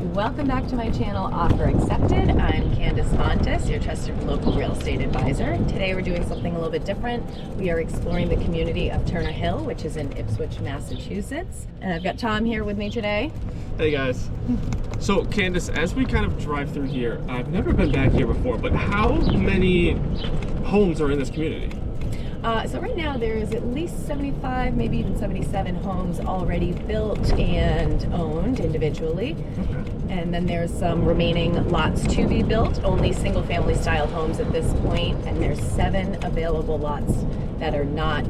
Welcome back to my channel, Offer Accepted. I'm Candace Montes, your trusted local real estate advisor. Today we're doing something a little bit different. We are exploring the community of Turner Hill, which is in Ipswich, Massachusetts. And I've got Tom here with me today. Hey guys. So Candace, as we kind of drive through here, I've never been back here before, but how many homes are in this community? So right now there's at least 75, maybe even 77 homes already built and owned individually. Okay. And then there's some remaining lots to be built, only single family style homes at this point, and there's 7 available lots that are not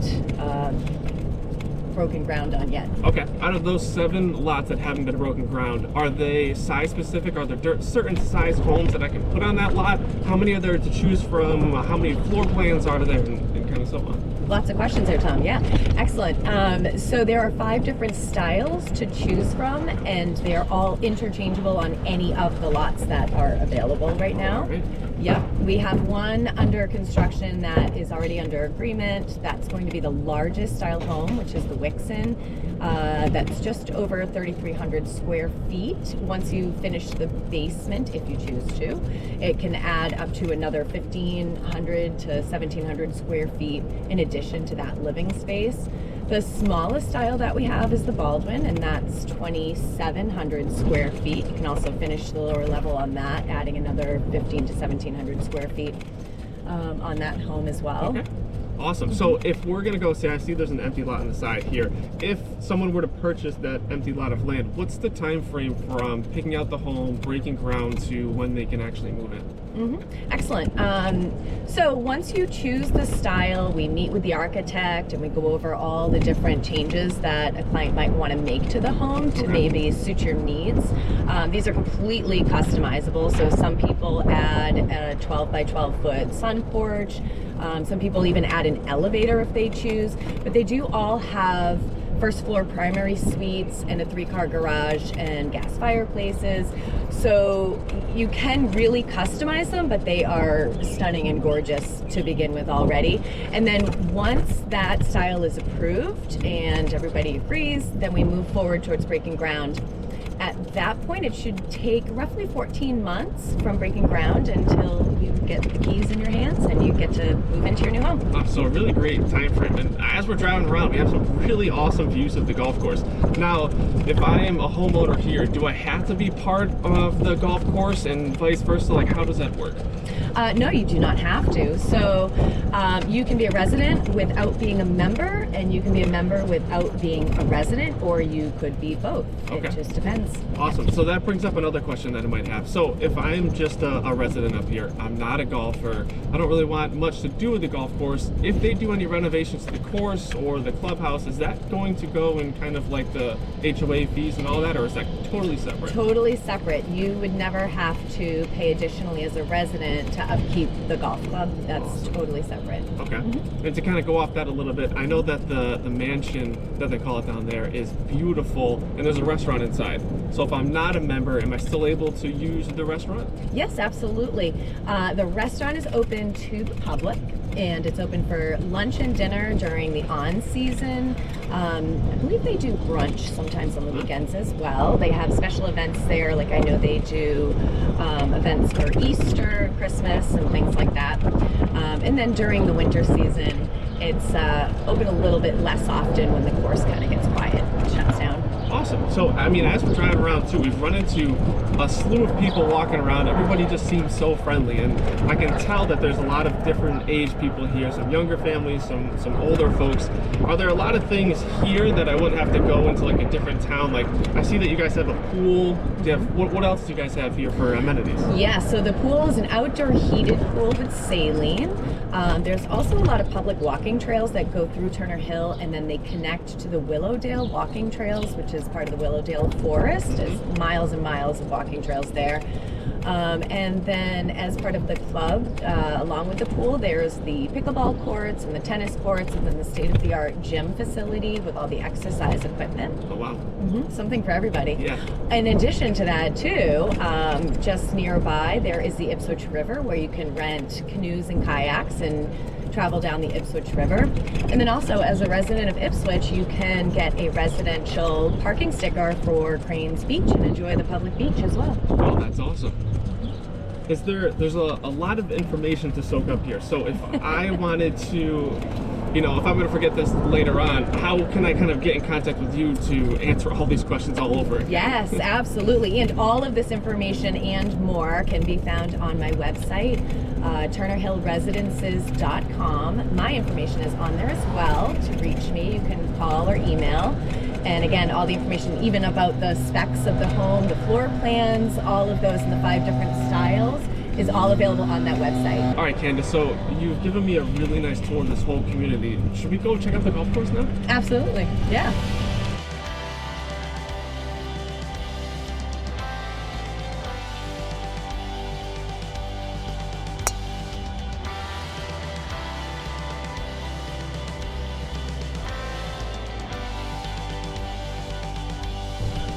broken ground on yet. Okay, out of those 7 lots that haven't been broken ground, are they size specific? Are there certain size homes that I can put on that lot? How many are there to choose from? How many floor plans are there, and kind of so on? Lots of questions there, Tom. Yeah, excellent. So there are 5 different styles to choose from, and they're all interchangeable on any of the lots that are available right now. Right. Yep, we have one under construction that is already under agreement. That's going to be the largest style home, which is the Wixon. That's just over 3,300 square feet. Once you finish the basement, if you choose to, it can add up to another 1,500 to 1,700 square feet in addition to that living space. The smallest style that we have is the Baldwin, and that's 2,700 square feet. You can also finish the lower level on that, adding another 1,500 to 1,700 square feet on that home as well. Okay. Awesome. So if we're gonna go, say I see there's an empty lot on the side here. If someone were to purchase that empty lot of land, what's the time frame from picking out the home, breaking ground, to when they can actually move in? Excellent. So once you choose the style, we meet with the architect and we go over all the different changes that a client might want to make to the home to maybe suit your needs. These are completely customizable. So some people add a 12 by 12 foot sun porch. Some people even add an elevator if they choose, but they do all have first floor primary suites and a 3-car garage and gas fireplaces. So you can really customize them, but they are stunning and gorgeous to begin with already. And then once that style is approved and everybody agrees, then we move forward towards breaking ground. At that point, it should take roughly 14 months from breaking ground until you get the keys in your hands and you get to move into your new home. So a really great time frame. And as we're driving around, we have some really awesome views of the golf course. Now, if I am a homeowner here, do I have to be part of the golf course and vice versa? Like, how does that work? No, you do not have to. So you can be a resident without being a member, and you can be a member without being a resident, or you could be both. Okay. It just depends. Awesome. So that brings up another question that I might have. So if I'm just a resident up here, I'm not a golfer, I don't really want much to do with the golf course. If they do any renovations to the course or the clubhouse, is that going to go in kind of like the HOA fees and all that, or is that totally separate? Totally separate. You would never have to pay additionally as a resident to upkeep the golf club. That's totally separate. Okay. And to kind of go off that a little bit, I know that the mansion that they call it down there is beautiful, and there's a restaurant inside. So if I'm not a member, am I still able to use the restaurant? Yes, absolutely. The restaurant is open to the public, and it's open for lunch and dinner during the on-season. I believe they do brunch sometimes on the weekends as well. They have special events there, like I know they do events for Easter, Christmas, and things like that. And then during the winter season, it's open a little bit less often when the course kind of gets quiet and shuts down. Awesome. So, I mean, as we're driving around too, we've run into a slew of people walking around. Everybody just seems so friendly, and I can tell that there's a lot of different age people here, some younger families, some older folks. Are there a lot of things here that I wouldn't have to go into like a different town? Like, I see that you guys have a pool. Do you have, what else do you guys have here for amenities? Yeah, so the pool is an outdoor heated pool with saline. There's also a lot of public walking trails that go through Turner Hill, and then they connect to the Willowdale walking trails, which is part of the Willowdale Forest. There's miles and miles of walking trails there. And then as part of the club, along with the pool, there's the pickleball courts and the tennis courts, and then the state-of-the-art gym facility with all the exercise equipment. Oh, wow. Something for everybody. Yeah. In addition to that, too, just nearby, there is the Ipswich River, where you can rent canoes and kayaks and travel down the Ipswich River. And then also, as a resident of Ipswich, you can get a residential parking sticker for Cranes Beach and enjoy the public beach as well. Oh, that's awesome. There's a lot of information to soak up here. So if I wanted to, if I'm going to forget this later on, how can I kind of get in contact with you to answer all these questions all over again? Yes, absolutely. And all of this information and more can be found on my website, turnerhillresidences.com. My information is on there as well. To reach me, you can call or email. And again, all the information, even about the specs of the home, the floor plans, all of those in the 5 different styles, is all available on that website. All right, Candace, so you've given me a really nice tour of this whole community. Should we go check out the golf course now? Absolutely, yeah.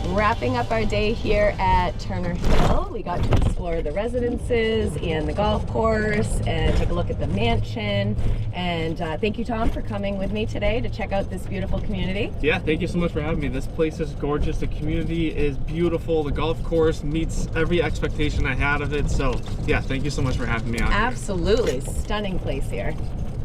Wrapping up our day here at Turner Hill. We got to explore the residences and the golf course and take a look at the mansion. And thank you, Tom, for coming with me today to check out this beautiful community. Yeah, thank you so much for having me. This place is gorgeous. The community is beautiful. The golf course meets every expectation I had of it. So yeah, thank you so much for having me out here. Absolutely. Stunning place here.